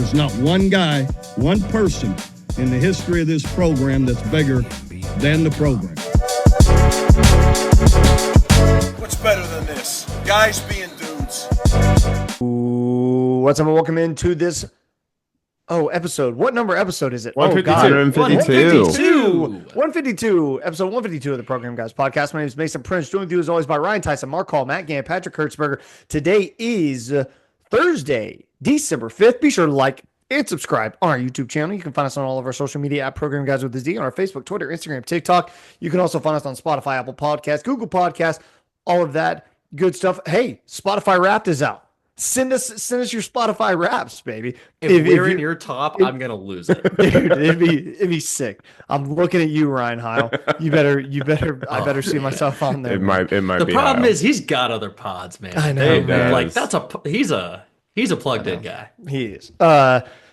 There's not one guy, one person in the history of this program that's bigger than the program. What's better than this? Guys being dudes. Ooh, what's up? Welcome into this episode. What number episode is it? 152. 152. Episode 152 of the Program Guys podcast. My name is Mason Prince. Joined with you as always by Ryan Tyson, Mark Hall, Matt Gann, Patrick Kurtzberger. Today is Thursday, December 5th. Be sure to like and subscribe on our YouTube channel. You can find us on all of our social media at Program Guys with a Z on our Facebook, Twitter, Instagram, TikTok. You can also find us on Spotify, Apple Podcasts, Google Podcasts, all of that good stuff. Hey, Spotify Wrapped is out. Send us your Spotify Wraps, baby. If we're in your top, I'm gonna lose it, dude. It'd be sick. I'm looking at you, Ryan Heil. You better. I better see myself on there. It might. The be problem Heil. is he's got other pods, man. I know, man. Like he's a plugged in guy. He is.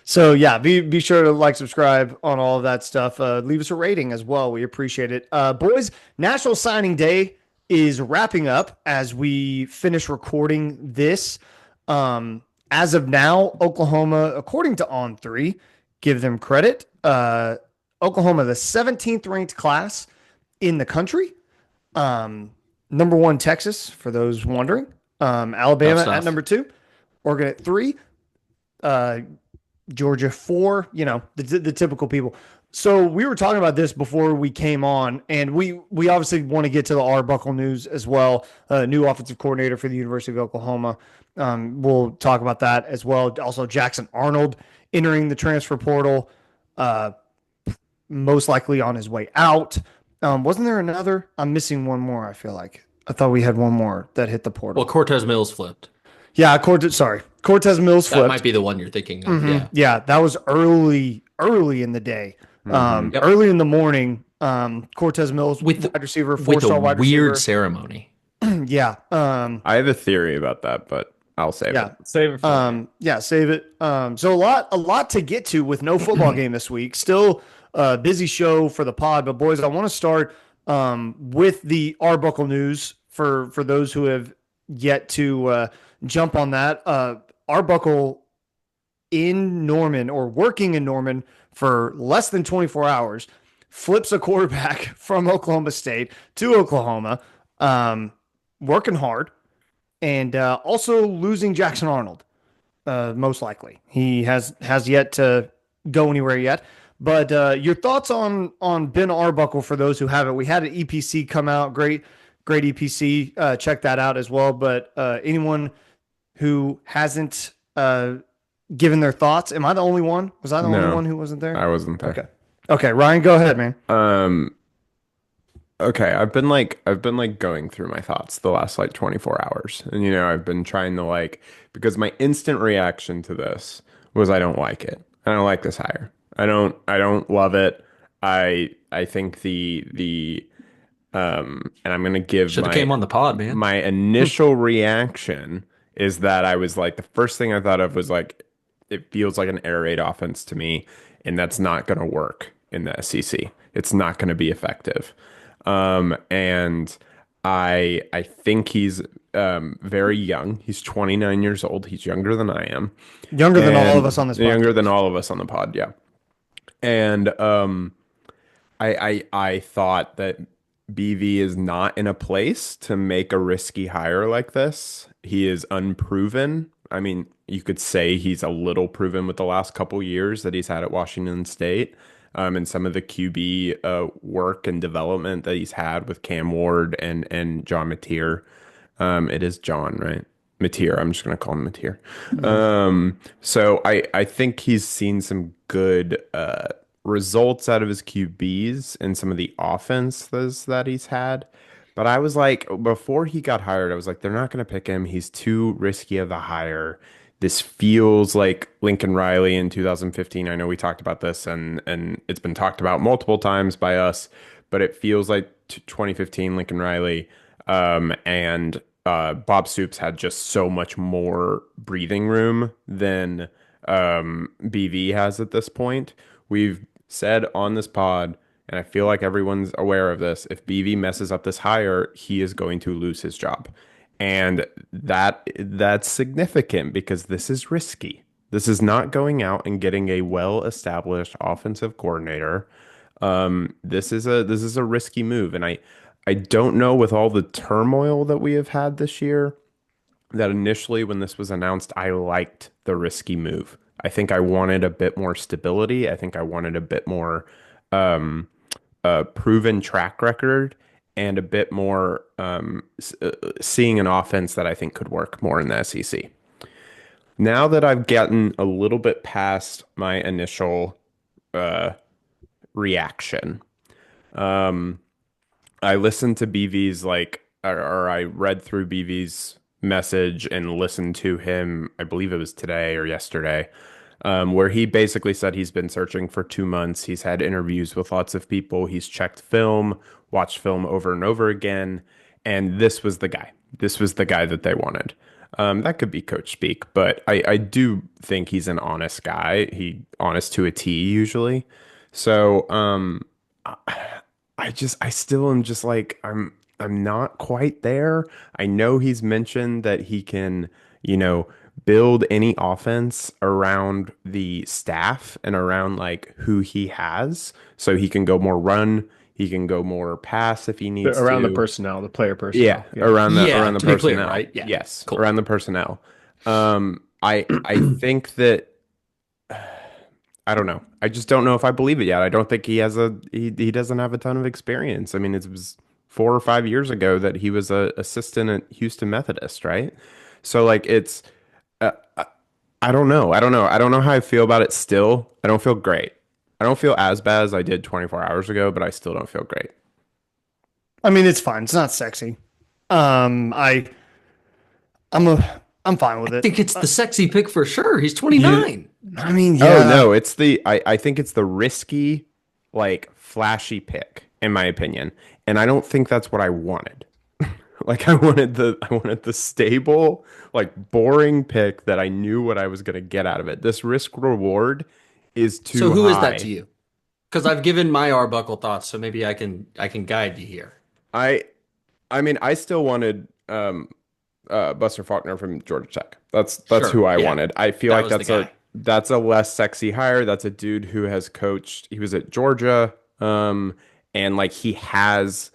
So yeah, be sure to like, subscribe on all of that stuff. Leave us a rating as well. We appreciate it. Boys, National Signing Day is wrapping up as we finish recording this. As of now, Oklahoma, according to On3, give them credit. Oklahoma, the 17th ranked class in the country. Number one, Texas, for those wondering. Alabama at number 2. Oregon at 3. Georgia 4. You know, the typical people. So we were talking about this before we came on, and we obviously want to get to the Arbuckle news as well. New offensive coordinator for the University of Oklahoma. We'll talk about that as well. Also, Jackson Arnold entering the transfer portal, most likely on his way out. Wasn't there another? I'm missing one more, I feel like. I thought we had one more that hit the portal. Well, Cortez Mills flipped. Yeah, Cortez Mills flipped. That might be the one you're thinking of. Mm-hmm. Yeah, that was early in the day. Early in the morning, Cortez Mills, wide receiver, 4-star wide receiver. Weird ceremony. Yeah. I have a theory about that, but I'll save it. Save it. Save it. So a lot to get to with no football game this week. Still a busy show for the pod, but boys, I want to start with the Arbuckle news for those who have yet to jump on that. Arbuckle in Norman, or working in Norman for less than 24 hours, flips a quarterback from Oklahoma State to Oklahoma, working hard. And also losing Jackson Arnold, most likely. He has yet to go anywhere yet. But your thoughts on Ben Arbuckle for those who haven't. We had an EPC come out, great EPC. Check that out as well. But anyone who hasn't given their thoughts, am I the only one? Was I the only one who wasn't there? I wasn't there. Okay, Ryan, go ahead, man. Okay, I've been going through my thoughts the last 24 hours. And I've been trying to because my instant reaction to this was I don't like it. I don't like this hire. I don't love it. I think and I'm going to give should have came on the pod, man. My initial reaction is that I was the first thing I thought of was it feels like an air raid offense to me, and that's not going to work in the SEC. It's not going to be effective. And I think he's very young. He's 29 years old. He's younger than I am. Younger than all of us on this pod. Younger than all of us on the pod, yeah. And I thought that BV is not in a place to make a risky hire like this. He is unproven. I mean, you could say he's a little proven with the last couple years that he's had at Washington State. And some of the QB work and development that he's had with Cam Ward and John Mateer. It is John, right? Mateer. I'm just going to call him Mateer. So I think he's seen some good results out of his QBs and some of the offenses that he's had. But I was before he got hired, I was they're not going to pick him. He's too risky of a hire. This feels like Lincoln Riley in 2015. I know we talked about this and it's been talked about multiple times by us, but it feels like 2015 Lincoln Riley. And Bob Stoops had just so much more breathing room than BV has at this point. We've said on this pod, and I feel like everyone's aware of this, if BV messes up this hire, he is going to lose his job. And that's significant because this is risky. This is not going out and getting a well-established offensive coordinator. This is a risky move, and I don't know, with all the turmoil that we have had this year, that initially when this was announced, I liked the risky move. I think I wanted a bit more stability. I think I wanted a bit more proven track record and a bit more seeing an offense that I think could work more in the SEC. Now that I've gotten a little bit past my initial reaction, I listened to BV's or I read through BV's message and listened to him, I believe it was today or yesterday, where he basically said he's been searching for 2 months. He's had interviews with lots of people. He's checked film, watched film over and over again. And this was the guy. This was the guy that they wanted. That could be coach speak, but I do think he's an honest guy. Honest to a T usually. So I still am just like, I'm not quite there. I know he's mentioned that he can, build any offense around the staff and around like who he has. So he can go more run, he can go more pass if he needs Around to. the personnel, the player personnel. Yeah, around the Yeah, around the to be personnel. clear, right? Yeah. Yes, Cool. around the personnel. I think that I don't know. I just don't know if I believe it yet. I don't think he doesn't have a ton of experience. I mean, it was 4 or 5 years ago that he was a assistant at Houston Methodist, right? So like it's I don't know. I don't know how I feel about it still. I don't feel great. I don't feel as bad as I did 24 hours ago, but I still don't feel great. I mean, it's fine. It's not sexy. I'm fine with I it. think it's the sexy pick for sure. He's 29. I mean, yeah. Oh no, it's I think it's the risky, like flashy pick, in my opinion. And I don't think that's what I wanted. Like I wanted the stable, like boring pick that I knew what I was gonna get out of it. This risk reward is too So who is high. that to you? Because I've given my Arbuckle thoughts, so maybe I can guide you here. I mean, I still wanted Buster Faulkner from Georgia Tech. That's Sure, who I yeah. wanted. I feel That like was the guy. that's a less sexy hire. That's a dude who has coached. He was at Georgia, and like he's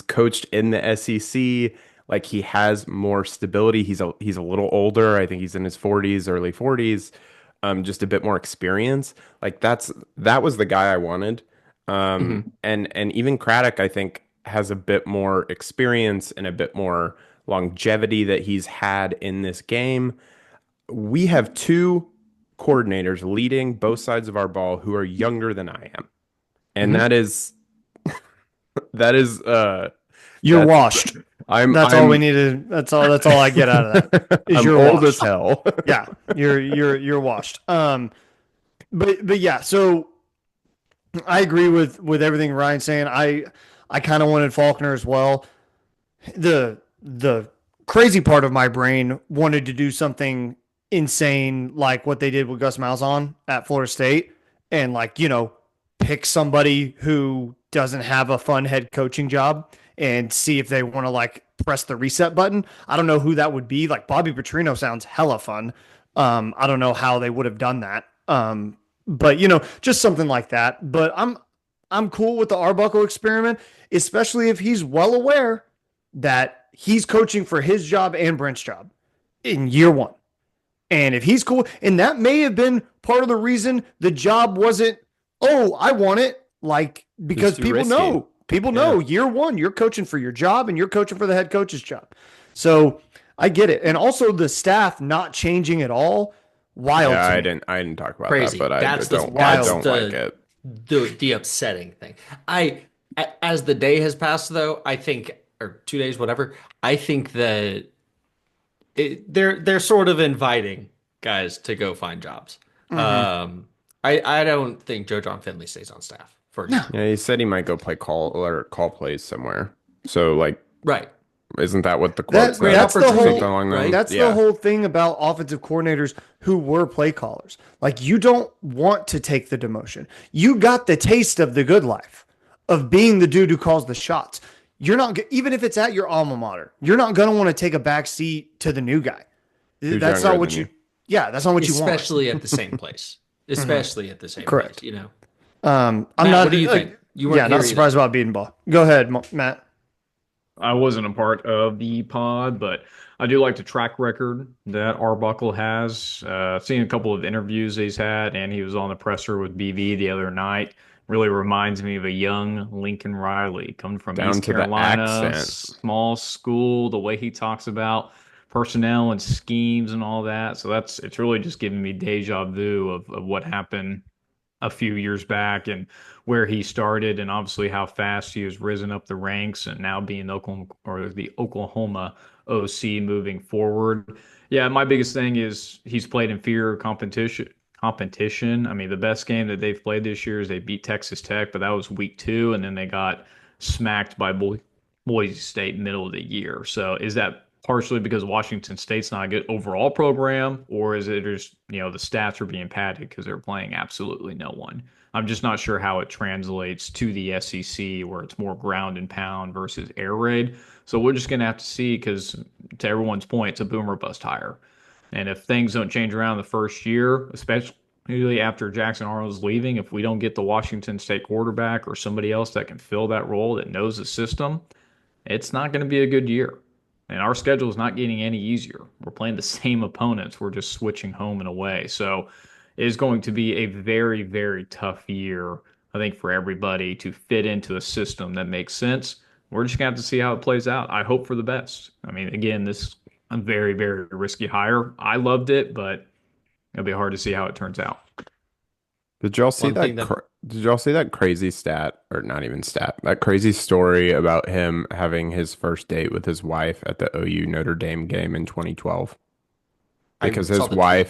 coached in the SEC. Like he has more stability. He's a little older. I think he's in his 40s, early 40s. Just a bit more experience. Like that was the guy I wanted. And even Craddock, I think, has a bit more experience and a bit more longevity that he's had in this game. We have 2 coordinators leading both sides of our ball who are younger than I am. And that is You're washed. That's all we needed. That's all I get out of that. Is I'm you're old washed. as hell. Yeah, you're washed. But yeah, so I agree with everything Ryan's saying. I kind of wanted Faulkner as well. The crazy part of my brain wanted to do something insane like what they did with Gus Malzahn at Florida State and like, pick somebody who doesn't have a fun head coaching job and see if they want to like press the reset button. I don't know who that would be. Like Bobby Petrino sounds hella fun. I don't know how they would have done that. But just something like that. But I'm cool with the Arbuckle experiment, especially if he's well aware that he's coaching for his job and Brent's job in year 1. And if he's cool, and that may have been part of the reason the job wasn't, oh, I want it. Like, because people know year 1, you're coaching for your job and you're coaching for the head coach's job. So I get it. And also the staff not changing at all. Wild. Yeah, to I me. didn't talk about Crazy. that, but I don't wild. like it. The upsetting thing. As the day has passed, though, I think, or 2 days, whatever, I think that they're sort of inviting guys to go find jobs. I don't think Joe John Finley stays on staff. For example. Yeah, he said he might go play call plays somewhere. So like, Right. isn't that what the quote said? That's the Opportunity, whole. Along those- right? That's yeah. the whole thing about offensive coordinators who were play callers. Like you don't want to take the demotion. You got the taste of the good life of being the dude who calls the shots. You're not, even if it's at your alma mater, you're not going to want to take a back seat to the new guy. Who's That's younger not what than you. Yeah, that's not what you want. especially at the same place. Especially at the same Correct. place, you know. I'm Matt, not. what do you think? You weren't Yeah, here not either. surprised about beating ball. Go ahead, Matt. I wasn't a part of the pod, but I do like the track record that Arbuckle has. I've seen a couple of interviews he's had, and he was on the presser with BV the other night. Really reminds me of a young Lincoln Riley coming from Down East to the Carolina, accent. small school, the way he talks about personnel and schemes and all that. So it's really just giving me deja vu of what happened a few years back and where he started, and obviously how fast he has risen up the ranks and now being Oklahoma or the Oklahoma OC moving forward. Yeah, my biggest thing is he's played inferior competition. I mean, the best game that they've played this year is they beat Texas Tech, but that was week 2, and then they got smacked by Boise State middle of the year. So is that partially because Washington State's not a good overall program, or is it just, the stats are being padded because they're playing absolutely no one? I'm just not sure how it translates to the SEC where it's more ground and pound versus air raid. So we're just going to have to see because, to everyone's point, it's a boomer bust hire. And if things don't change around the first year, especially after Jackson Arnold's leaving, if we don't get the Washington State quarterback or somebody else that can fill that role that knows the system, it's not going to be a good year. And our schedule is not getting any easier. We're playing the same opponents. We're just switching home and away. So it is going to be a very, very tough year, I think, for everybody to fit into a system that makes sense. We're just going to have to see how it plays out. I hope for the best. I mean, again, this is a very, very risky hire. I loved it, but it'll be hard to see how it turns out. Did y'all see One thing that? that- Did y'all see that crazy stat, or not even stat? That crazy story about him having his first date with his wife at the OU Notre Dame game in 2012. Because I saw the tweet.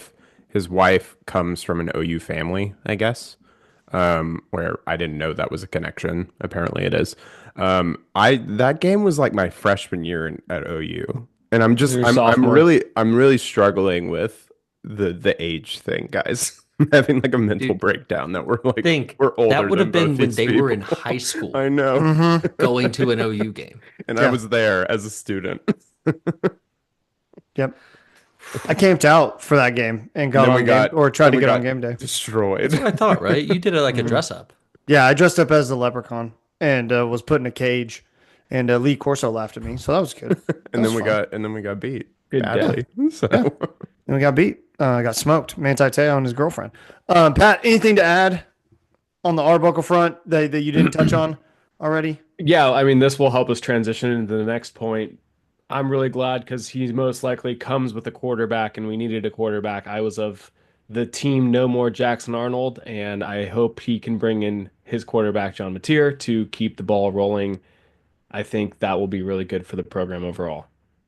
his wife comes from an OU family, I guess. Where I didn't know that was a connection. Apparently, it is. That game was like my freshman year at OU, and I'm Your I'm sophomore. really struggling with the age thing, guys. I'm having like a mental Dude, breakdown that we're like Think we're older that would have than been both when these they were in people. high school I know, Mm-hmm. going to an OU game. and Yeah. I was there as a student. Yep. I camped out for that game and got Then on we game got- or tried then to we get on got game day. Destroyed. That's what I thought, right? You did it like a dress up. Yeah, I dressed up as the leprechaun and was put in a cage, and Lee Corso laughed at me, so that was good. and That then was we got beat Good badly. So And we got beat. Got smoked. Manti Te'o and his girlfriend. Pat, anything to add on the Arbuckle front that you didn't touch on already? Yeah, I mean, this will help us transition into the next point. I'm really glad because he most likely comes with a quarterback, and we needed a quarterback. I was of the team no more Jackson Arnold, and I hope he can bring in his quarterback, John Mateer, to keep the ball rolling. I think that will be really good for the program overall.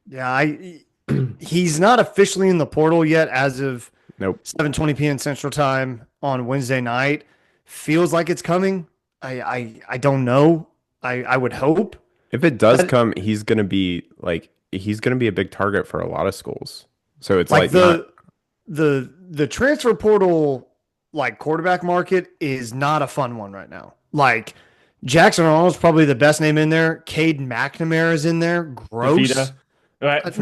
Yeah, he's not officially in the portal yet as of nope. 7:20 p.m. Central Time on Wednesday night. Feels like it's coming. I don't know. I would hope. If it does But- come, he's gonna be a big target for a lot of schools. So it's Like like the transfer portal like quarterback market is not a fun one right now. Like Jackson Arnold's probably the best name in there. Cade McNamara is in there. Gross. Fafita. No, Fafita.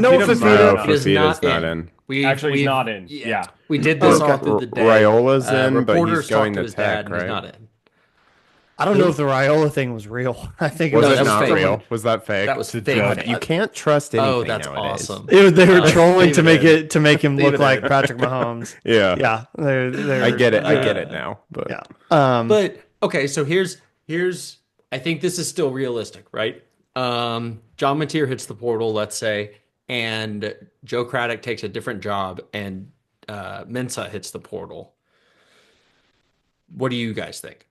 no, He is Fafita's not not in. in. Actually, he's not in. Yeah. We did this Okay. all through the day. Raiola's in, but reporters he's going talked to his Tech, dad, and he's right? not in. I don't know if the Raiola thing was real. I think Was No, it that was not fake. real? Was that fake? That was fake. You can't trust anything Oh, that's nowadays. awesome. they were trolling leave to it make in. to make him Leave look it like in. Patrick Mahomes. Yeah. Yeah, they're I get it. I get it now. But Yeah. But okay, so here's I think this is still realistic, right? John Mateer hits the portal, let's say, and Joe Craddock takes a different job, and Mensa hits the portal. What do you guys think?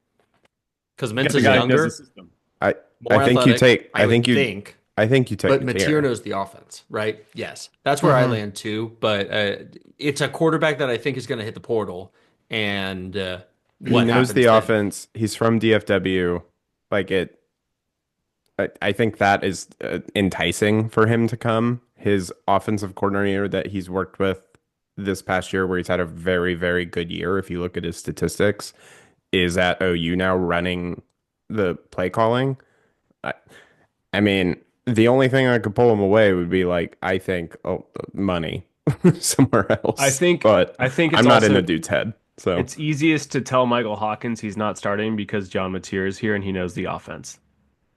Because Get the Mensa's guy who knows younger, the system. more I think you athletic, take. I I think would you. think, I think you take. but Mateer. Mateer knows the offense, right? Yes, that's where I land too. But it's a quarterback that I think is going to hit the portal, and He what knows happens the then? offense. He's from DFW. Like it. I think that is enticing for him to come. His offensive coordinator that he's worked with this past year, where he's had a very, very good year, if you look at his statistics, is at OU now running the play calling. I mean, the only thing that could pull him away would be like, I think, money. somewhere else. But but I think it's I'm not in also the dude's head. So it's easiest to tell Michael Hawkins he's not starting because John Mateer is here and he knows the offense.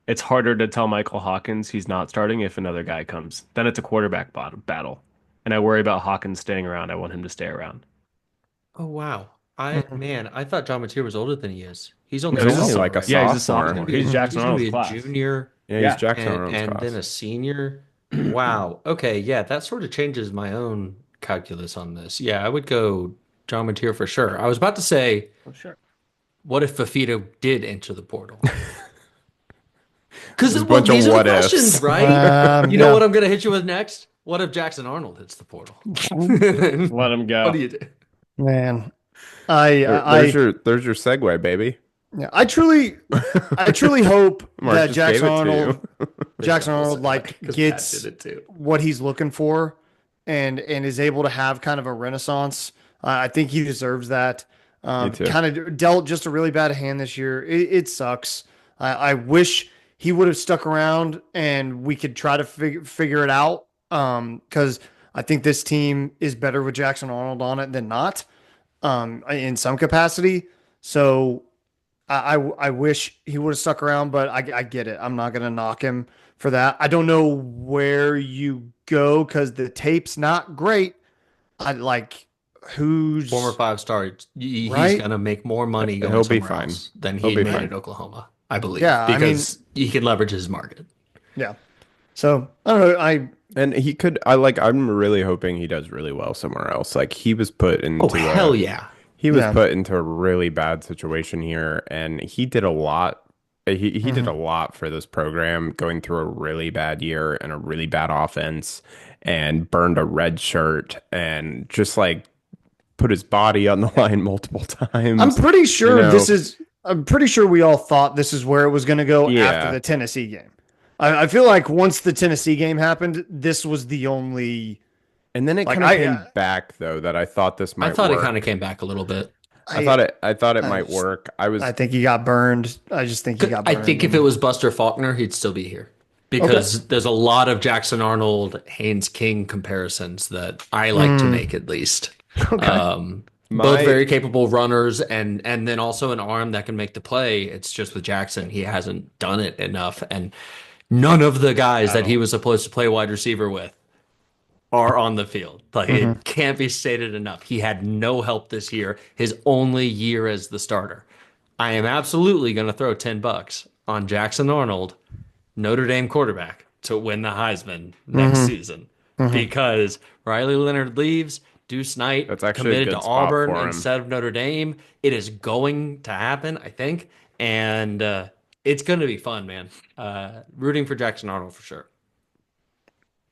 It's harder to tell Michael Hawkins he's not starting if another guy comes. Then it's a quarterback battle. And I worry about Hawkins staying around. I want him to stay around. Oh wow. Mhm. I thought John Mateer was older than he is. He's only No, a he's only sophomore, like a right? Yeah, he's a sophomore. sophomore. He's Jackson He's gonna be Arnold's a class. junior Yeah, Yeah. he's Jackson and Arnold's class. then a senior. Wow. Okay, yeah, that sort of changes my own calculus on this. Yeah, I would go John Mateer for sure. I was about to say, Oh, sure. what if Fafita did enter the portal? Because There's a bunch of these are the what ifs. questions, right? You know Yeah. what I'm gonna hit you with next? What if Jackson Arnold hits the portal? Let him go. What do you do? Man, There's your segue, baby. yeah, I truly hope Mark that just Jackson gave it to Arnold, you. Jackson Arnold, like 'Cause Pat gets did it too. what he's looking for, and is able to have kind of a renaissance. I think he deserves that. Me too. Kind of dealt just a really bad hand this year. It sucks. I wish he would have stuck around and we could try to figure it out. Because I think this team is better with Jackson Arnold on it than not. In some capacity. So I wish he would have stuck around, but I get it. I'm not gonna knock him for that. I don't know where you go because the tape's not great. I like who's Former 5-star. He's Right? gonna make more money going He'll be somewhere fine. else than He'll he be made fine. at Oklahoma, I believe. Yeah, I mean- because he can leverage his market. yeah. So I don't know. And he could I'm really hoping he does really well somewhere else. Like he was put into Oh hell yeah! he was Yeah. put into a really bad situation here and he did a lot. He did a lot for this program going through a really bad year and a really bad offense and burned a red shirt and just like put his body on the line multiple times. I'm pretty sure you know. I'm pretty sure we all thought this is where it was going to go Yeah. after the Tennessee game. I feel like once the Tennessee game happened, this was the only. And then it Like, kind of I- came back though that I thought this might I thought work. it kind of came back a little bit. I thought it I might just- work. I think he got burned. I just think he got I burned. think if it was Buster Faulkner, he'd still be here because there's a lot of Jackson Arnold, Haynes King comparisons that I like to make at least. Both very capable runners and then also an arm that can make the play. It's just with Jackson, he hasn't done it enough. And none of the guys that he was supposed to play wide receiver with are on the field. Like it can't be stated enough. He had no help this year, his only year as the starter. I am absolutely going to throw $10 on Jackson Arnold, Notre Dame quarterback, to win the Heisman next season because Riley Leonard leaves. Deuce Knight That's actually a committed good to spot Auburn for him. instead of Notre Dame. It is going to happen, I think, and it's going to be fun, man. Rooting for Jackson Arnold for sure.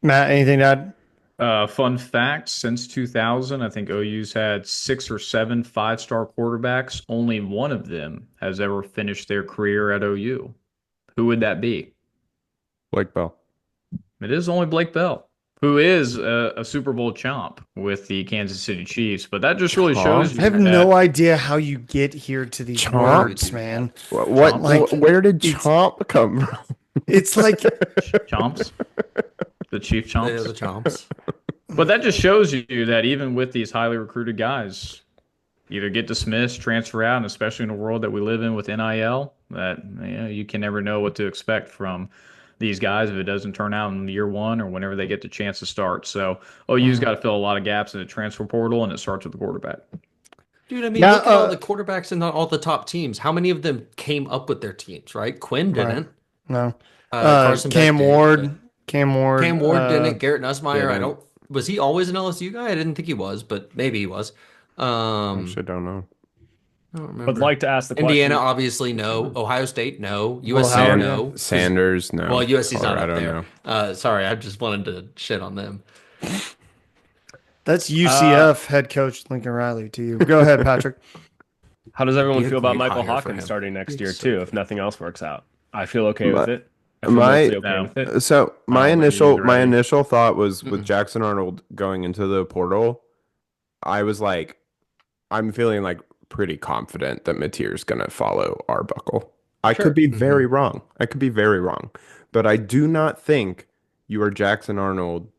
Matt, anything to add? Fun fact, since 2000, I think OU's had 6 or 7 5-star quarterbacks. Only one of them has ever finished their career at OU. Who would that be? Blake Bell. It is only Blake Bell, who is a Super Bowl chomp with the Kansas City Chiefs. But that just really shows you I have that no idea how you get here to these Chomp? words, man. What? Like, Where did Chomp come from? It's like chomps, the Chief They're the chomps. chomps. But that just shows you that even with these highly recruited guys, either get dismissed, transfer out, and especially in the world that we live in with NIL, that you can never know what to expect from these guys if it doesn't turn out in year one or whenever they get the chance to start. So OU's got to fill a lot of gaps in the transfer portal, and it starts with the quarterback. Dude, I mean, Yeah, look at all the quarterbacks in all the top teams. How many of them came up with their teams, right? Quinn didn't. no. Carson Cam Beck did, Ward. but- Cam Ward. Cam Ward didn't. Garrett Nussmeier, I didn't. don't. Was he always an LSU guy? I didn't think he was, but maybe he was. Actually, don't know. I don't remember. Would like to ask the question. Indiana, obviously, no. Ohio State, no. USC, Howard, no. Sanders, no. Well, USC's not up Colorado, there. no. Sorry, I just wanted to shit on them. That's UCF head coach Lincoln Riley to you. Go ahead, Patrick. How does everyone Be a feel about great Michael hire for Hawkins him. starting next year So too, if nothing else works out? I feel okay with My- it. I feel my- mostly okay with it. So my don't think he's initial ready. thought was with Jackson Arnold going into the portal, I was like, I'm feeling like pretty confident that Mateer's gonna follow Arbuckle. I could be very wrong. I could be very wrong. But I do not think you are Jackson Arnold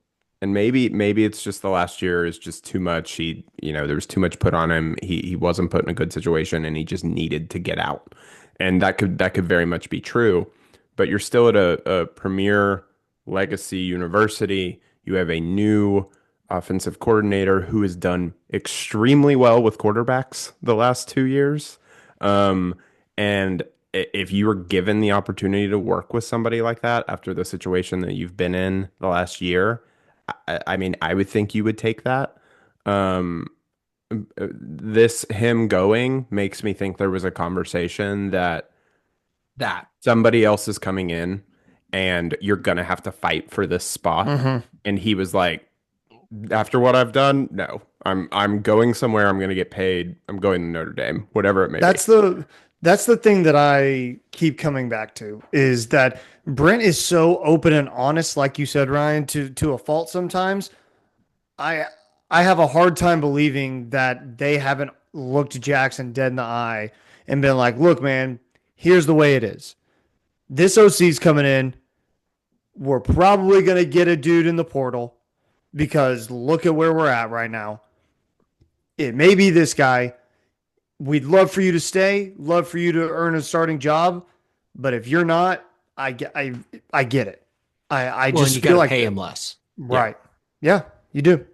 And maybe it's just the last year is just too much. There was too much put on him. He wasn't put in a good situation, and he just needed to get out. And that could very much be true. But you're still at a premier legacy university. You have a new offensive coordinator who has done extremely well with quarterbacks the last 2 years. And if you were given the opportunity to work with somebody like that after the situation that you've been in the last year, I mean, I would think you would take that. Um, him going makes me think there was a conversation that That somebody else is coming in and you're gonna have to fight for this spot. And he was like, after what I've done, no, I'm going somewhere. I'm gonna get paid. I'm going to Notre Dame, whatever it may be. That's the thing that I keep coming back to is that Brent is so open and honest, like you said, Ryan, to a fault sometimes. I I have a hard time believing that they haven't looked Jackson dead in the eye and been like, look, man, here's the way it is. This OC's coming in. We're probably going to get a dude in the portal because look at where we're at right now. It may be this guy. We'd love for you to stay, love for you to earn a starting job. But if you're not, I get it. I Well, and just you feel gotta like pay him less. right. Yeah, you do.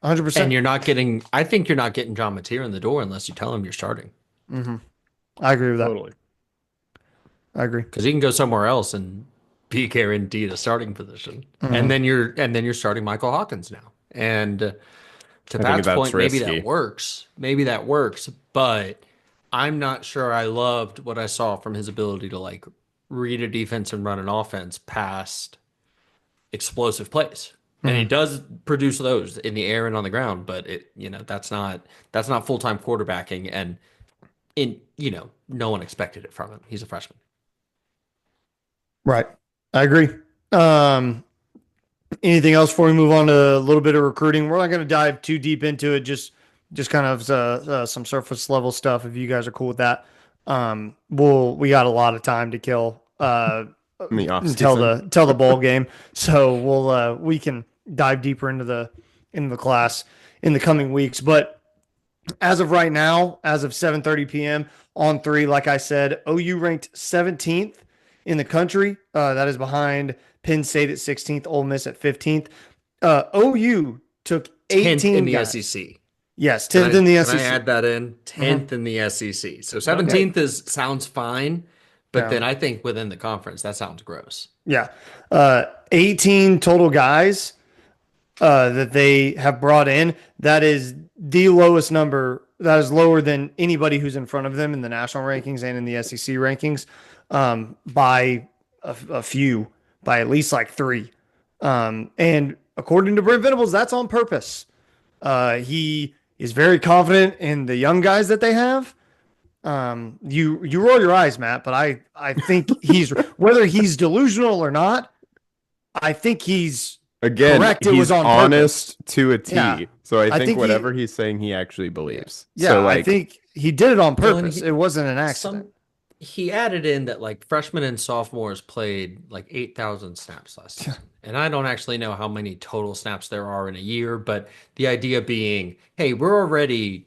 100%. And you're not getting, I think you're not getting John Mateer in the door unless you tell him you're starting. I agree with that. Totally. I agree. Because he can go somewhere else and be guaranteed a starting position. And then you're starting Michael Hawkins now. And to think Pat's that's point, maybe risky. that works. Maybe that works, but I'm not sure I loved what I saw from his ability to like read a defense and run an offense past explosive plays. And he does produce those in the air and on the ground, but that's not full-time quarterbacking, and no one expected it from him. He's a freshman. Right. I agree. Anything else before we move on to a little bit of recruiting? We're not going to dive too deep into it. Just kind of some surface level stuff. If you guys are cool with that, we got a lot of time to kill In the until offseason. the bowl game, so we can dive deeper into the class in the coming weeks. But as of right now, as of 7:30 p.m. on 3, like I said, OU ranked 17th in the country. That is behind Penn State at 16th, Ole Miss at 15th. OU took 10th 18 in the guys. SEC. Yes, 10th in the Can SEC. I add that in? 10th in the SEC. So 17th sounds fine, but Yeah. then I think within the conference that sounds gross. Yeah. 18 total guys that they have brought in. That is the lowest number. That is lower than anybody who's in front of them in the national rankings and in the SEC rankings by a few, by at least like 3. And according to Brent Venables, that's on purpose. He is very confident in the young guys that they have. You roll your eyes, Matt, but I think whether he's delusional or not, I think he's Again, correct. It he's was on honest to a T. Yeah. So I I think think whatever he's saying, he actually believes. Yeah, So, I think he did it on Well, and purpose. It wasn't an accident. He added in that like freshmen and sophomores played like 8,000 snaps last season. And I don't actually know how many total snaps there are in a year, but the idea being, hey, we're already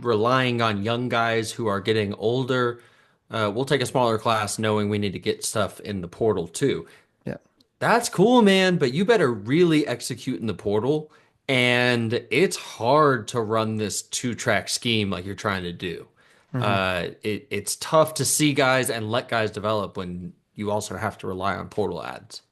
relying on young guys who are getting older. We'll take a smaller class knowing we need to get stuff in the portal too. Yeah. That's cool, man, but you better really execute in the portal. And it's hard to run this 2-track scheme like you're trying to do. It's tough to see guys and let guys develop when you also have to rely on portal ads.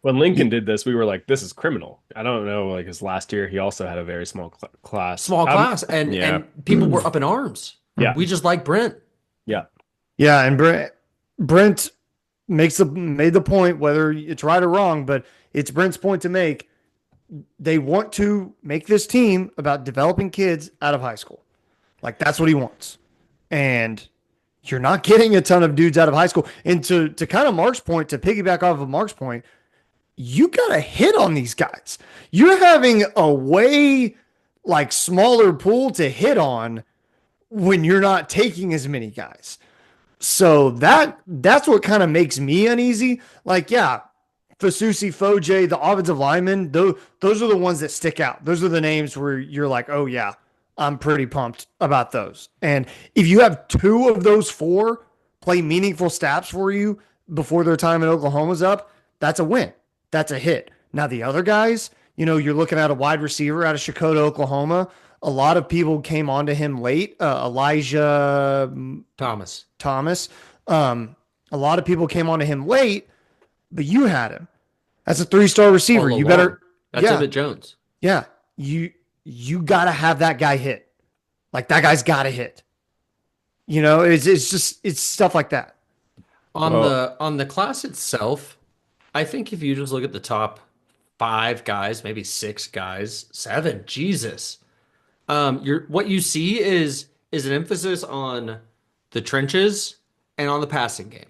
When Lincoln did this, we were like, this is criminal. I don't know. Like his last year, he also had a very small class. Small class, and people were up in arms. Yeah. We just like Brent. Yeah. Yeah, and Brent made the point, whether it's right or wrong, but it's Brent's point to make. They want to make this team about developing kids out of high school. Like that's what he wants. And you're not getting a ton of dudes out of high school. And to kind of Mark's point, to piggyback off of Mark's point, you got to hit on these guys. You're having a way like smaller pool to hit on when you're not taking as many guys. So that's what kind of makes me uneasy. Like, yeah, Fasusi, Foje, the offensive linemen, those are the ones that stick out. Those are the names where you're like, oh yeah, I'm pretty pumped about those. And if you have two of those four play meaningful snaps for you before their time in Oklahoma's up, that's a win. That's a hit. Now the other guys, you're looking at a wide receiver out of Shakota, Oklahoma. A lot of people came onto him late. Elijah Thomas. A lot of people came onto him late, but you had him. That's a 3-star receiver. You better. That's Emmett Jones. Yeah, you got to have that guy hit. Like that guy's got to hit. It's stuff like that. On the class itself, I think if you just look at the top 5 guys, maybe 6 guys, 7, Jesus. What you see is an emphasis on the trenches and on the passing game,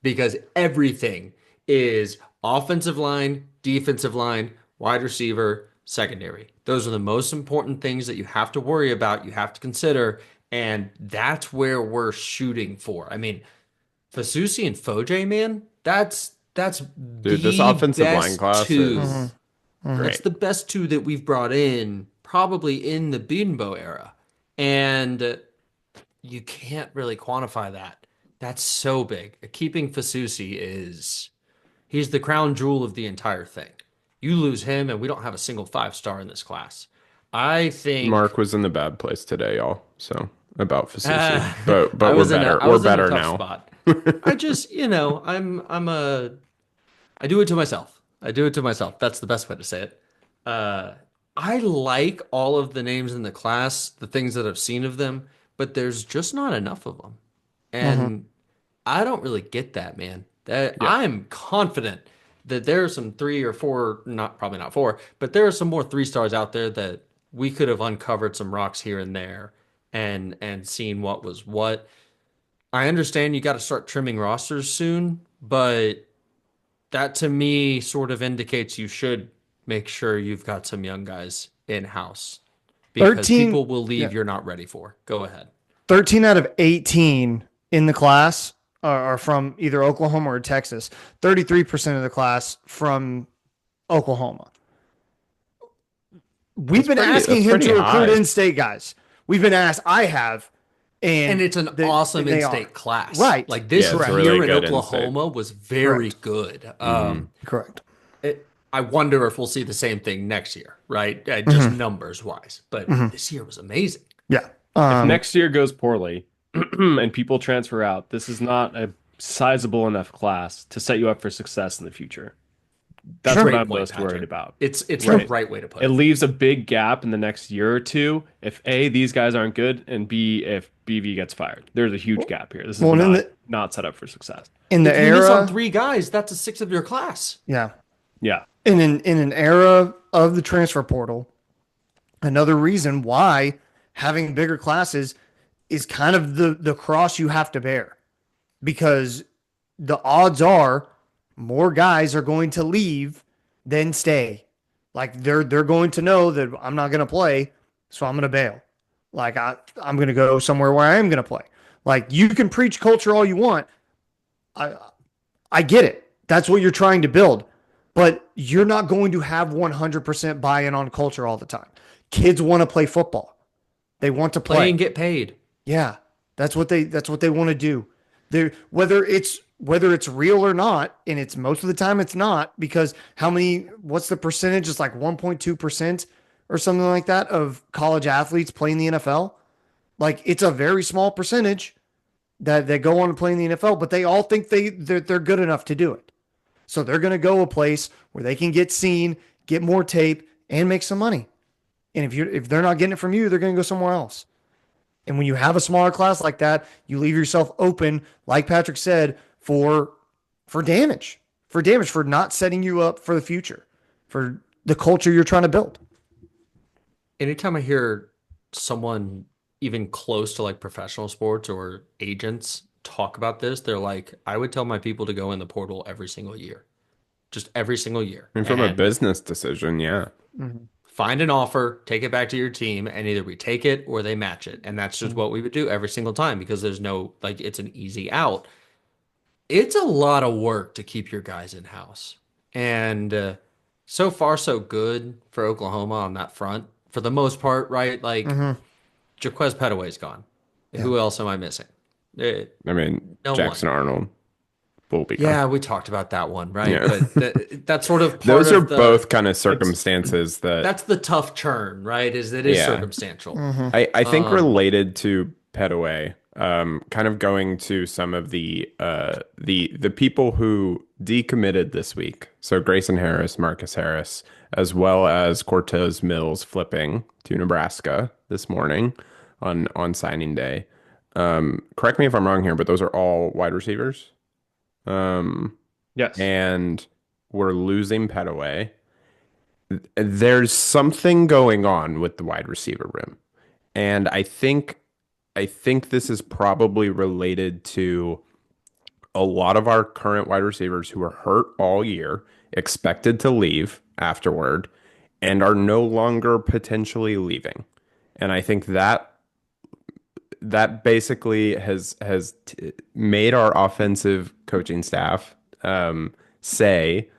because everything is offensive line, defensive line, wide receiver, secondary. Those are the most important things that you have to worry about, you have to consider, and that's where we're shooting for. I mean, Fasusi and Foje, man, that's dude, this offensive line class is great. That's the best 2 that we've brought in probably in the Beanbo era. And you can't really quantify that. That's so big. Keeping Fasusi he's the crown jewel of the entire thing. You lose him and we don't have a single 5-star in this class. I think Mark was in the bad place today, y'all. So about Fasusi. But I we're was in better. I was We're in a better tough now. spot. I just, I do it to myself. That's the best way to say it. I like all of the names in the class, the things that I've seen of them, but there's just not enough of them. And I don't really get that, man. I'm confident that there are some 3 or 4, probably not 4, but there are some more 3-stars out there that we could have uncovered some rocks here and there and seen what was what. I understand you got to start trimming rosters soon, but that to me sort of indicates you should make sure you've got some young guys in-house, because people will leave you're not ready for. Go ahead. 13 out of 18 in the class are from either Oklahoma or Texas. 33% of the class from Oklahoma. We've been asking him to recruit in-state guys. We've been asked. I have. And it's an awesome in-state class. Right. Like this year really in Oklahoma was very good. Correct. I wonder if we'll see the same thing next year, right? Just numbers-wise. But this year was amazing. Yeah. If next year goes poorly and people transfer out, this is not a sizable enough class to set you up for success in the future. That's what I'm most worried about. It's the right way to put it. It leaves a big gap in the next year or two if A, these guys aren't good, and B, if BV gets fired. There's a huge gap here. This is not set up for success. In the if you miss on 3 guys, that's a 6th of your class. Yeah. Yeah. In an era of the transfer portal, another reason why having bigger classes is kind of the cross you have to bear, because the odds are more guys are going to leave than stay. Like they're going to know that I'm not going to play, so I'm going to bail. Like I'm going to go somewhere where I am going to play. Like you can preach culture all you want. I get it. That's what you're trying to build. But you're not going to have 100% buy-in on culture all the time. Kids want to play football. They want to play and get paid. Yeah, that's what they want to do. Whether it's real or not, and it's most of the time it's not, because what's the percentage? It's like 1.2% or something like that of college athletes playing the NFL. Like it's a very small percentage that go on to play in the NFL, but they all think they're good enough to do it. So they're going to go a place where they can get seen, get more tape, and make some money. And if they're not getting it from you, they're going to go somewhere else. And when you have a smaller class like that, you leave yourself open, like Patrick said, for damage, for not setting you up for the future, for the culture you're trying to build. Anytime I hear someone even close to like professional sports or agents talk about this, they're like, I would tell my people to go in the portal every single year. Just every single year. And from a business decision, yeah. Find an offer, take it back to your team, and either we take it or they match it. And that's just what we would do every single time, because there's no, like, it's an easy out. It's a lot of work to keep your guys in-house. And so far, so good for Oklahoma on that front. For the most part, right? Like, Jaquez Petaway's gone. Who else am I missing? Eh, I mean, no one. Jackson Arnold will be gone. Yeah, we talked about that one, right? Yeah. But that's sort of part Those are of the both kind of circumstances that, that's the tough turn, right? Is it is yeah. circumstantial. I think related to Petaway, kind of going to some of the people who decommitted this week. So Grayson Harris, Marcus Harris, as well as Cortez Mills flipping to Nebraska this morning on signing day. Correct me if I'm wrong here, but those are all wide receivers. Yes. And we're losing Petaway. There's something going on with the wide receiver room. And I think this is probably related to a lot of our current wide receivers who are hurt all year, expected to leave afterward, and are no longer potentially leaving. And I think that basically has made our offensive coaching staff say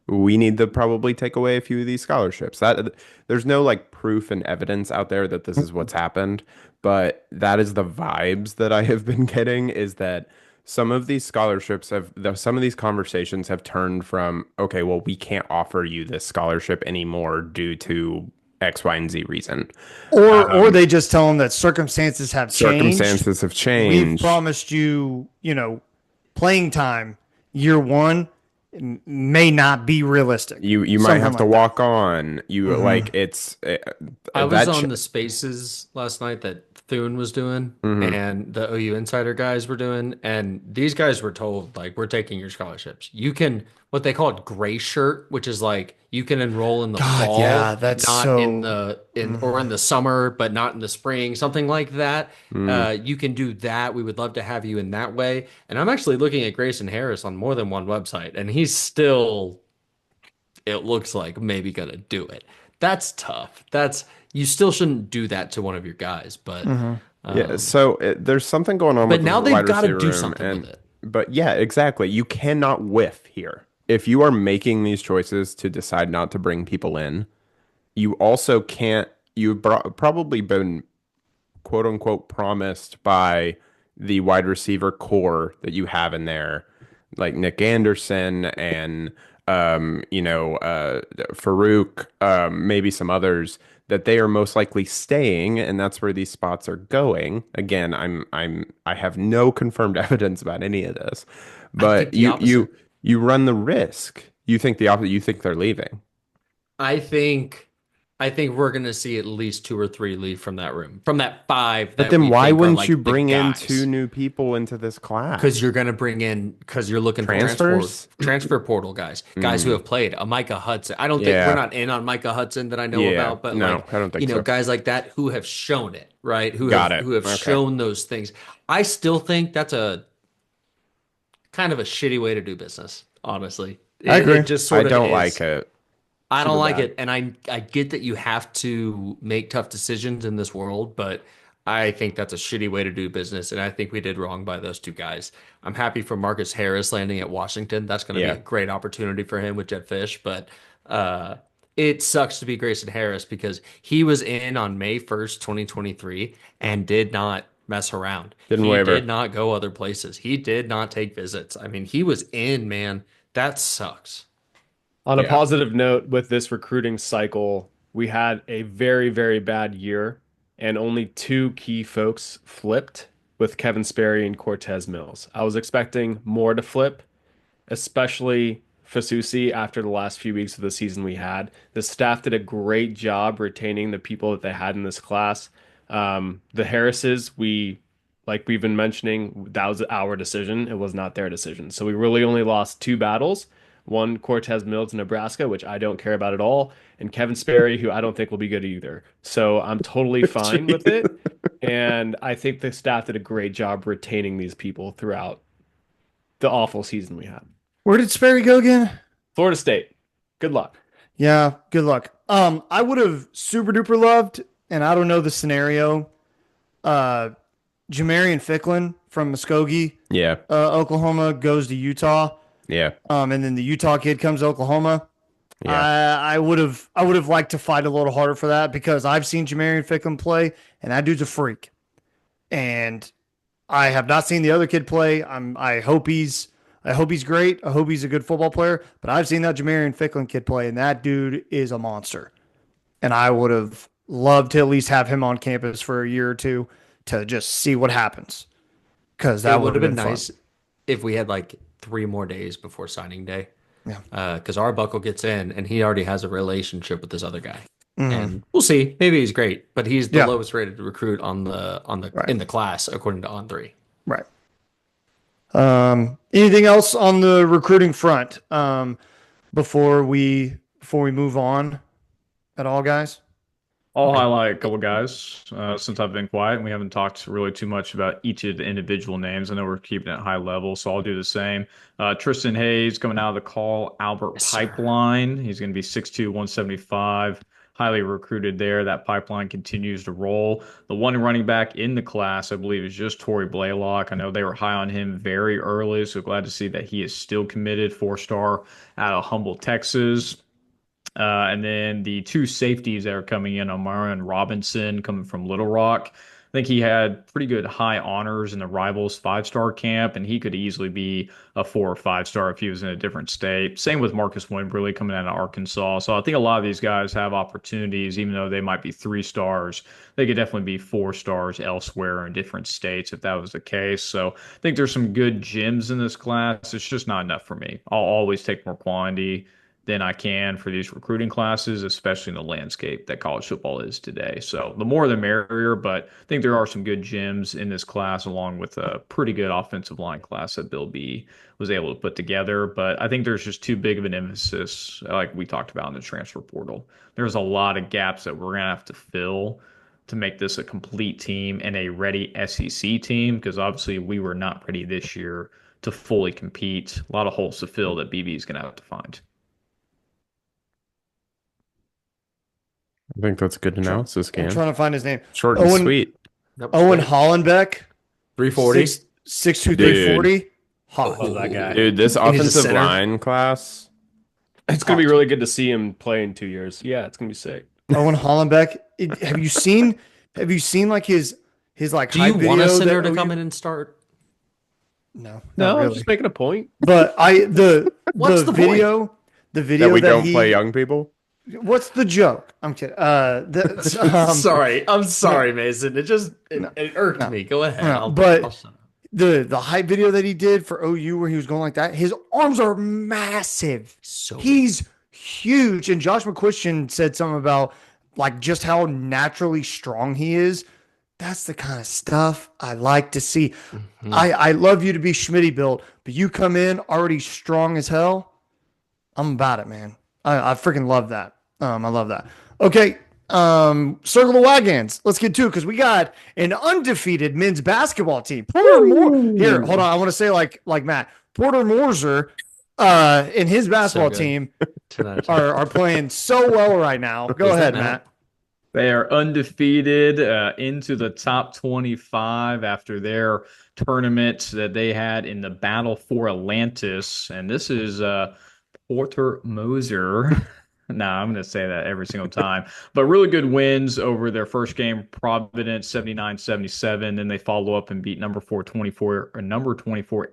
we need to probably take away a few of these scholarships. That there's no like proof and evidence out there that this is what's happened, but that is the vibes that I have been getting, is that some of these scholarships some of these conversations have turned from, okay, well, we can't offer you this scholarship anymore due to X, Y, and Z reason. Or they just tell them that circumstances have changed. Circumstances have We've changed. promised you, playing time year one may not be realistic. You might Something have to like walk on. You like it's. I was on the spaces last night that Thune was doing and the OU Insider guys were doing, and these guys were told, like, we're taking your scholarships. You can, what they call it, gray shirt, which is like you can enroll in the fall, yeah, that's not so- in the or in the summer, but not in the spring, something like that. You can do that. We would love to have you in that way. And I'm actually looking at Grayson Harris on more than one website, and he's still, it looks like, maybe gonna do it. That's tough. You still shouldn't do that to one of your guys, but Yeah, so there's something going on but with now the they've wide got to receiver do room, something with it. But yeah, exactly. You cannot whiff here. If you are making these choices to decide not to bring people in, you also can't. You've probably been quote unquote promised by the wide receiver core that you have in there, like Nick Anderson and Farouk, maybe some others, that they are most likely staying, and that's where these spots are going. Again, I have no confirmed evidence about any of this, but the opposite. you run the risk. You think the opposite. You think they're leaving. I think we're going to see at least 2 or 3 leave from that room, from that 5. But then why wouldn't you bring in 2 new people into this class? Because you're going to bring in, because you're looking Transfers? for transfer portal guys who have played. A Micah Hudson. I don't think we're not in on Micah Hudson that I know about, but no, I don't think so. guys like that who have shown it, right? Who Got have it. who have Okay. shown those things. I still think that's a kind of a shitty way to do business, honestly. I agree. It just sort I of don't is. like it. I don't Super like bad. it, and I get that you have to make tough decisions in this world, but I think that's a shitty way to do business, and I think we did wrong by those 2 guys. I'm happy for Marcus Harris landing at Washington. That's going to be a great opportunity for him with Jet Fish, but it sucks to be Grayson Harris because he was in on May 1st, 2023, and did not mess around. Didn't he waver. did not go other places. He did not take visits. I mean, he was in, man. That sucks. On a positive note, with this recruiting cycle, we had a very, very bad year, and only 2 key folks flipped with Kevin Sperry and Cortez Mills. I was expecting more to flip, especially Fasusi after the last few weeks of the season we had. The staff did a great job retaining the people that they had in this class. The Harrises, like we've been mentioning, that was our decision. It was not their decision. So we really only lost 2 battles. One, Cortez Mills in Nebraska, which I don't care about at all, and Kevin Sperry, who I don't think will be good either. So I'm totally fine with it. And I think the staff did a great job retaining these people throughout the awful season we had. Where did Sperry go again? Florida State, good luck. Yeah, good luck. I would have super duper loved, and I don't know the scenario. Jamarian Ficklin from Muskogee, Yeah. Oklahoma, goes to Utah. Yeah. And then the Utah kid comes to Oklahoma. Yeah. I would have liked to fight a little harder for that because I've seen Jamarian Ficklin play, and that dude's a freak. And I have not seen the other kid play. I hope he's great. I hope he's a good football player. But I've seen that Jamarian Ficklin kid play, and that dude is a monster. And I would have loved to at least have him on campus for a year or two to just see what happens. Because that It would would have have been been fun. nice if we had like 3 more days before signing day. Yeah. Because Arbuckle gets in and he already has a relationship with this other guy. Mhm. And we'll see. Maybe he's great, but he's the Yeah. lowest rated recruit on the Right. in the class according to On3. Right. Anything else on the recruiting front before we move on at all, guys? I'll highlight a couple guys since I've been quiet and we haven't talked really too much about each of the individual names. I know we're keeping it high level, so I'll do the same. Tristan Hayes coming out of the Call Albert Yes, sir. pipeline. He's going to be 6'2", 175. Highly recruited there. That pipeline continues to roll. The one running back in the class, I believe, is just Torrey Blaylock. I know they were high on him very early, so glad to see that he is still committed. 4-star out of Humble, Texas. And then the two safeties that are coming in, Omarion Robinson coming from Little Rock. I think he had pretty good high honors in the Rivals 5-star camp, and he could easily be a 4 or 5-star if he was in a different state. Same with Marcus Wimberly coming out of Arkansas. So I think a lot of these guys have opportunities, even though they might be 3 stars. They could definitely be 4 stars elsewhere in different states if that was the case. So I think there's some good gems in this class. It's just not enough for me. I'll always take more quantity than I can for these recruiting classes, especially in the landscape that college football is today. So the more the merrier, but I think there are some good gems in this class, along with a pretty good offensive line class that Bill B was able to put together. But I think there's just too big of an emphasis, like we talked about in the transfer portal. There's a lot of gaps that we're going to have to fill to make this a complete team and a ready SEC team, because obviously we were not ready this year to fully compete. A lot of holes to fill that BB is going to have to find. I think that's a good analysis, I'm Cam. trying to find his name. Short and sweet. Nope, Owen wait. Hollenbeck, 340. 6'2", 340. Hot. Love that guy. Dude, this he's a offensive center. line class. It's gonna be really good to see him play in 2 years. Yeah, it's gonna be sick. Owen Hollenbeck. Have you seen like his like Do high you want a video center that to come OU in and start? No, No, not I'm really. just making a point. But What's the the video That we don't he, play young people. What's the joke? I'm kidding. I'm sorry, Mason. It irked me. Go ahead. No, but the hype video that he did for OU where he was going like that, his arms are massive. So He's huge. And Josh McCuistion said something about like just how naturally strong he is. That's the kind of stuff I like to see. I love you to be Schmitty built, but you come in already strong as hell. I'm about it, man. I freaking love that. I love that. Okay. Circle the wagons. Let's get to it because we got an undefeated men's basketball team. Porter Moore. Here, hold on. I want to say like Matt. Porter Moorzer and his basketball good. team tonight. are playing so well right now. Go Is ahead, that Matt. They are undefeated into the top 25 after their tournament that they had in the Battle for Atlantis. And this is Porter Moser. Nah, I'm going to say that every single time. But really good wins over their first game, Providence 79-77. Then they follow up and beat number 24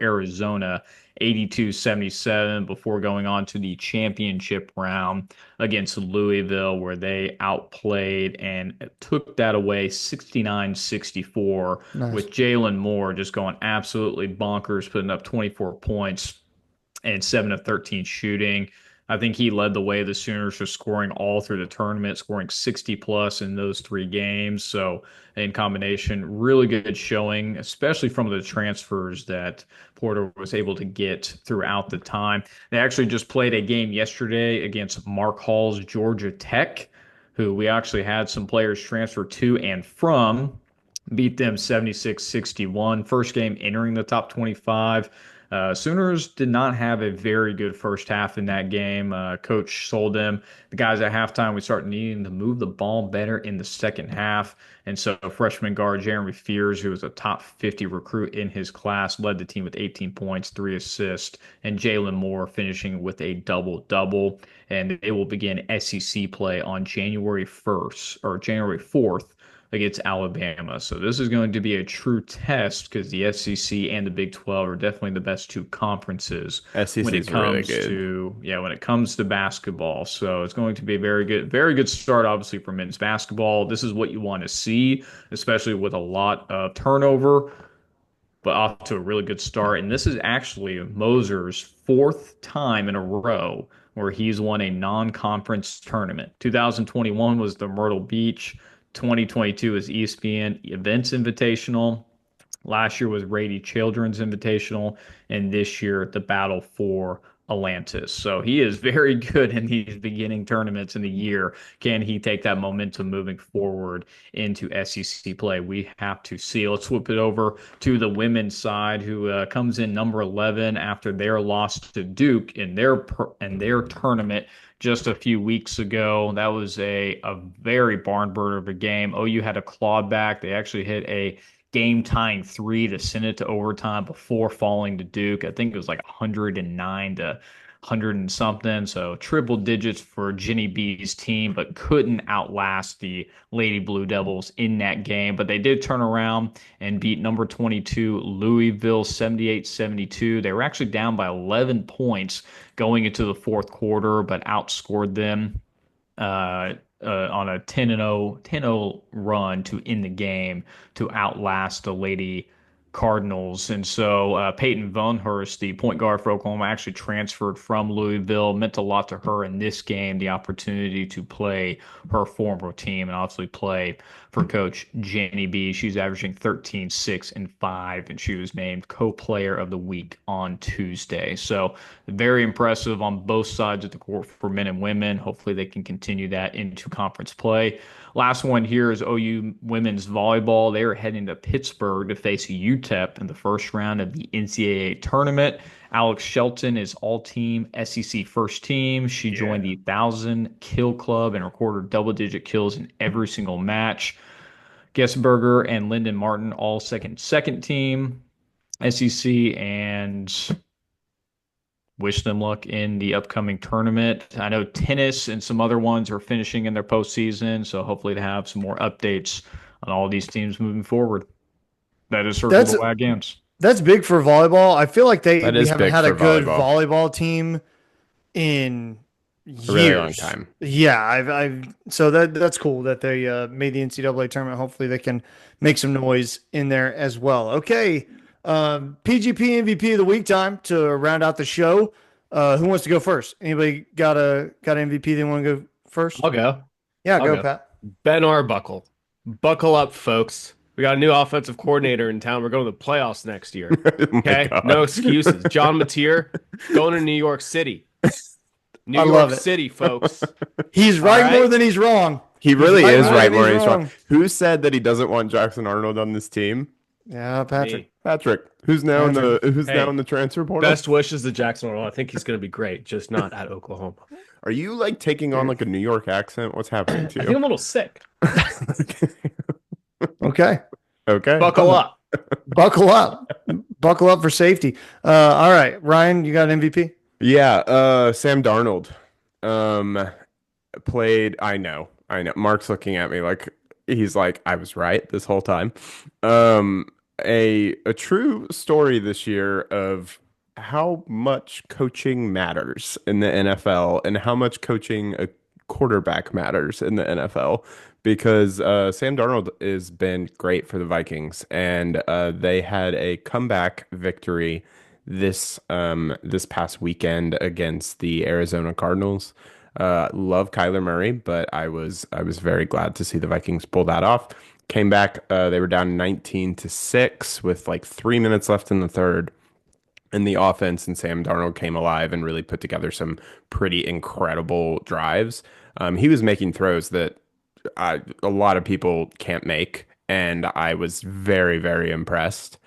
Arizona 82-77 before going on to the championship round against Louisville, where they outplayed and took that away 69-64 Nice. with Jalen Moore just going absolutely bonkers, putting up 24 points and 7 of 13 shooting. I think he led the way. The Sooners were scoring all through the tournament, scoring 60 plus in those 3 games. So in combination, really good showing, especially from the transfers that Porter was able to get throughout the time. They actually just played a game yesterday against Mark Hall's Georgia Tech, who we actually had some players transfer to and from. Beat them 76-61. First game entering the top 25. Sooners did not have a very good first half in that game. Coach told them, the guys at halftime, we start needing to move the ball better in the second half. And so freshman guard Jeremy Fears, who was a top 50 recruit in his class, led the team with 18 points, 3 assists, and Jalen Moore finishing with a double-double. And they will begin SEC play on January 1st or January 4th against Alabama. So this is going to be a true test because the SEC and the Big 12 are definitely the best two conferences SEC when it is really comes good. to when it comes to basketball. So it's going to be a very good start, obviously, for men's basketball. This is what you want to see, especially with a lot of turnover, but off to a really good start. And this is actually Moser's fourth time in a row where he's won a non-conference tournament. 2021 was the Myrtle Beach. 2022 is ESPN Events Invitational. Last year was Rady Children's Invitational, and this year the Battle for Atlantis. So he is very good in these beginning tournaments in the year. Can he take that momentum moving forward into SEC play? We have to see. Let's flip it over to the women's side, who comes in number 11 after their loss to Duke in their tournament just a few weeks ago. That was a very barn burner of a game. OU had a claw back. They actually hit a game tying three to send it to overtime before falling to Duke. I think it was like 109 to 100 and something. So triple digits for Jenny B's team, but couldn't outlast the Lady Blue Devils in that game. But they did turn around and beat number 22 Louisville 78-72. They were actually down by 11 points going into the fourth quarter, but outscored them on a 10-0 run to end the game to outlast the Lady Cardinals. And so Peyton Vonhurst, the point guard for Oklahoma, actually transferred from Louisville. Meant a lot to her in this game, the opportunity to play her former team and obviously play for Coach Jenny B. She's averaging 13, 6, and 5, and she was named co-player of the week on Tuesday. So very impressive on both sides of the court for men and women. Hopefully they can continue that into conference play. Last one here is OU women's volleyball. They are heading to Pittsburgh to face UTEP in the first round of the NCAA tournament. Alex Shelton is all-team SEC first team. She joined the 1,000-kill club and recorded double-digit kills in every single match. Gessberger and Lyndon Martin all second team SEC, and wish them luck in the upcoming tournament. I know tennis and some other ones are finishing in their postseason, so hopefully to have some more updates on all these teams moving forward. That is Circle the Wagons. That's big for volleyball. I feel like we haven't had a good volleyball team in years. A really long time. Yeah, so that's cool that they made the NCAA tournament. Hopefully they can make some noise in there as well. Okay, PGP MVP of the week time to round out the show. Who wants to go first? Anybody got an MVP they want to go first? I'll go. Yeah, go, Pat. Ben Arbuckle. Buckle up, folks. We got a new offensive coordinator in town. We're going to the playoffs next year. Okay? No excuses. John Mateer going to New York City. New York City, folks. He's right more than he's wrong. He really is right more than he's wrong. Who said that he doesn't want Jackson Arnold on this team? Yeah, Patrick. Me. Patrick, who's now in the transfer portal? Best wishes to Jackson Arnold. I think he's going to be great, just not at Oklahoma. Are you like taking on like a New York accent? What's happening to you? I think I'm a little sick. Okay. Buckle up. Buckle up. Buckle up for safety. All right, Ryan, you got an MVP? Yeah, Sam Darnold played. I know. Mark's looking at me like he's like, I was right this whole time. A true story this year of how much coaching matters in the NFL and how much coaching a quarterback matters in the NFL, because Sam Darnold has been great for the Vikings, and they had a comeback victory this past weekend against the Arizona Cardinals. Love Kyler Murray, but I was very glad to see the Vikings pull that off. Came back, they were down 19-6 with like 3 minutes left in the third. And the offense and Sam Darnold came alive and really put together some pretty incredible drives. He was making throws that a lot of people can't make, and I was very, very impressed.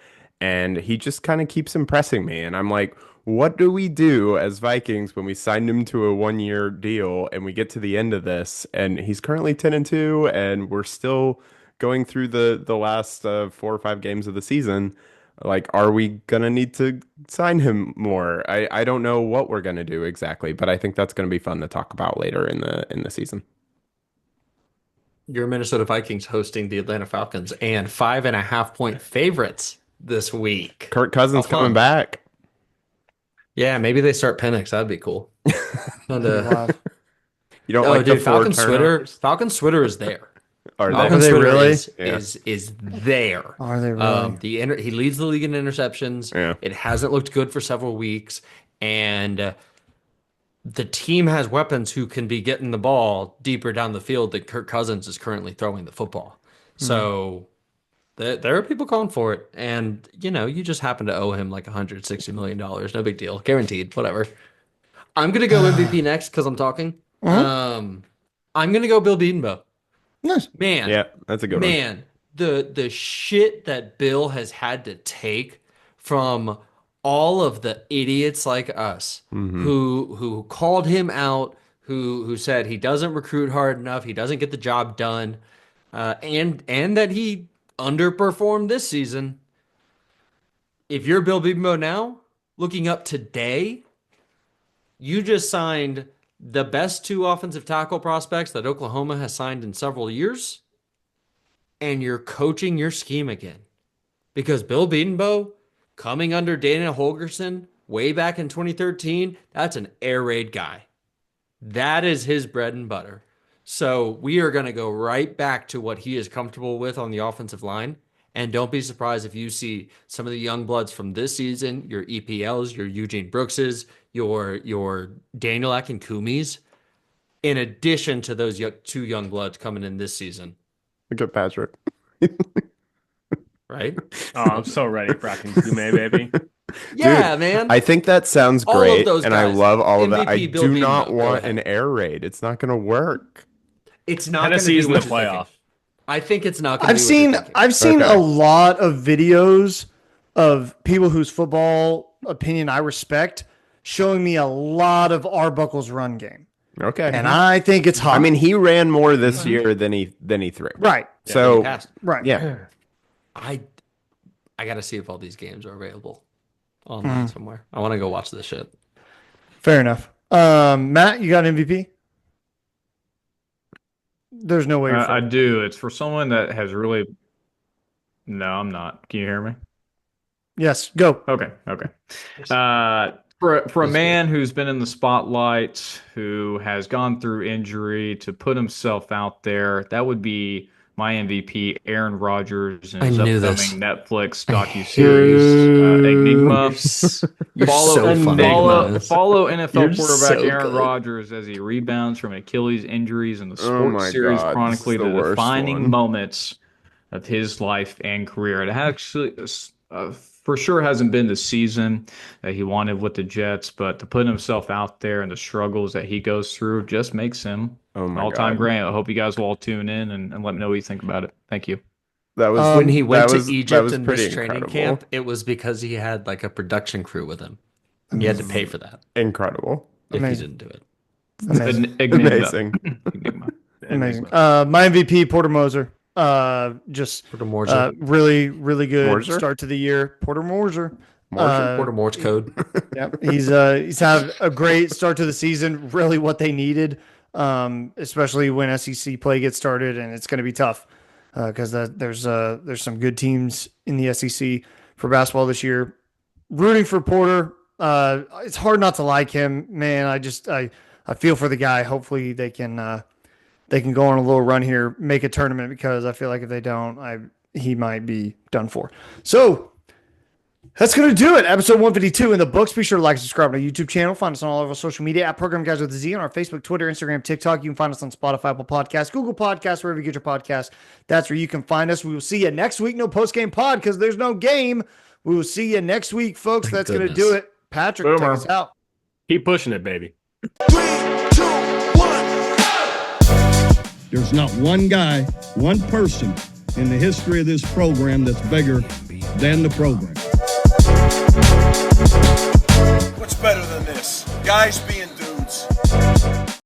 and he just kind of keeps impressing me. And I'm like, what do we do as Vikings when we signed him to a 1-year deal and we get to the end of this and he's currently 10-2 and we're still going through the last 4 or 5 games of the season? Like, are we gonna need to sign him more? I don't know what we're gonna do exactly, but I think that's gonna be fun to talk about later in the season. Your Minnesota Vikings hosting the Atlanta Falcons and 5.5-point favorites this week. Kirk Cousins coming back. Yeah, maybe they start Penix. That'd be cool. And, You don't like the four Falcons turnovers? Falcons Twitter is there. Are Falcons they Twitter really? is there. Are they really? He leads the league in interceptions. Yeah. It hasn't looked good for several weeks, and the team has weapons who can be getting the ball deeper down the field than Kirk Cousins is currently throwing the football. So there are people calling for it, and you just happen to owe him like $160 million. No big deal, guaranteed. Whatever. I'm gonna go MVP next because I'm talking. I'm gonna go Bill Bedenbaugh. Nice. Man, Yeah, that's a good one. man, the shit that Bill has had to take from all of the idiots like us who called him out, who said he doesn't recruit hard enough, he doesn't get the job done, and that he underperformed this season. If you're Bill Bedenbaugh now, looking up today, you just signed the best 2 offensive tackle prospects that Oklahoma has signed in several years, and you're coaching your scheme again. Because Bill Bedenbaugh, coming under Dana Holgorsen way back in 2013, that's an air raid guy. That is his bread and butter. So we are going to go right back to what he is comfortable with on the offensive line. And don't be surprised if you see some of the young bloods from this season, your EPLs, your Eugene Brookses, your Daniel Akinkumis, in addition to those 2 young bloods coming in this season. Look at Patrick. Right? Oh, I'm so ready for Akinkume, baby. Yeah, man. I think that sounds All of great, those and I guys. love all of that. I MVP Bill do not Bedenbaugh. Go want ahead. an air raid. It's not going to work. It's not going to be Tennessee's in the what you're thinking. playoff. I think it's not going to be what you're thinking. I've seen Okay. a lot of videos of people whose football opinion I respect showing me a lot of Arbuckle's run game, Okay. and I think it's hot. I mean, he ran more this year than he threw. right, So, Passed. right. yeah. I got to see if all these games are available online somewhere. I want to go watch this shit. Fair enough. Matt, you got MVP? There's no way. You're I do. It's for someone that has really. No, I'm not. Can you hear me? Yes, go. Okay. For a man who's been in the spotlight, who has gone through injury, to put himself out there, that would be my MVP, Aaron Rodgers, and his I knew upcoming this. Netflix docuseries, Enigma. You're so funny. Follow NFL You're quarterback so Aaron good. Rodgers as he rebounds from Achilles injuries in the Oh Sports my Series God, chronically this is the the worst defining one. moments of his life and career. It actually for sure hasn't been the season that he wanted with the Jets, but to put himself out there and the struggles that he goes through just makes him Oh an my all-time God. great. I hope you guys will all tune in and let me know what you think about it. Thank you. That was When he went that to was- that Egypt was in pretty this training incredible. camp, it was because he had like a production crew with him. He had to pay for that Incredible. if Amazing. he didn't do it. Amazing. Enigma. Amazing. Enigma. Amazing. My MVP, Porter Moser. Just Porter Moser. really, really good Morser? start to the year. Porter Moser. Porter Morse code. Yep. He's had a great start to the season. Really, what they needed, especially when SEC play gets started, and it's going to be tough because there's some good teams in the SEC for basketball this year. Rooting for Porter. It's hard not to like him, man. I feel for the guy. Hopefully they can go on a little run here, make a tournament, because I feel like if they don't, he might be done for. So that's going to do it. Episode 152 in the books. Be sure to like and subscribe to our YouTube channel. Find us on all of our social media at Program Guys with a Z on our Facebook, Twitter, Instagram, TikTok. You can find us on Spotify, Apple Podcasts, Google Podcasts, wherever you get your podcasts. That's where you can find us. We will see you next week. No post-game pod because there's no game. We will see you next week, folks. That's going to do it. Patrick, take Boomer. us out. Keep pushing it, baby. There's not one guy, one person in the history of this program that's bigger than the program. better than this? Guys being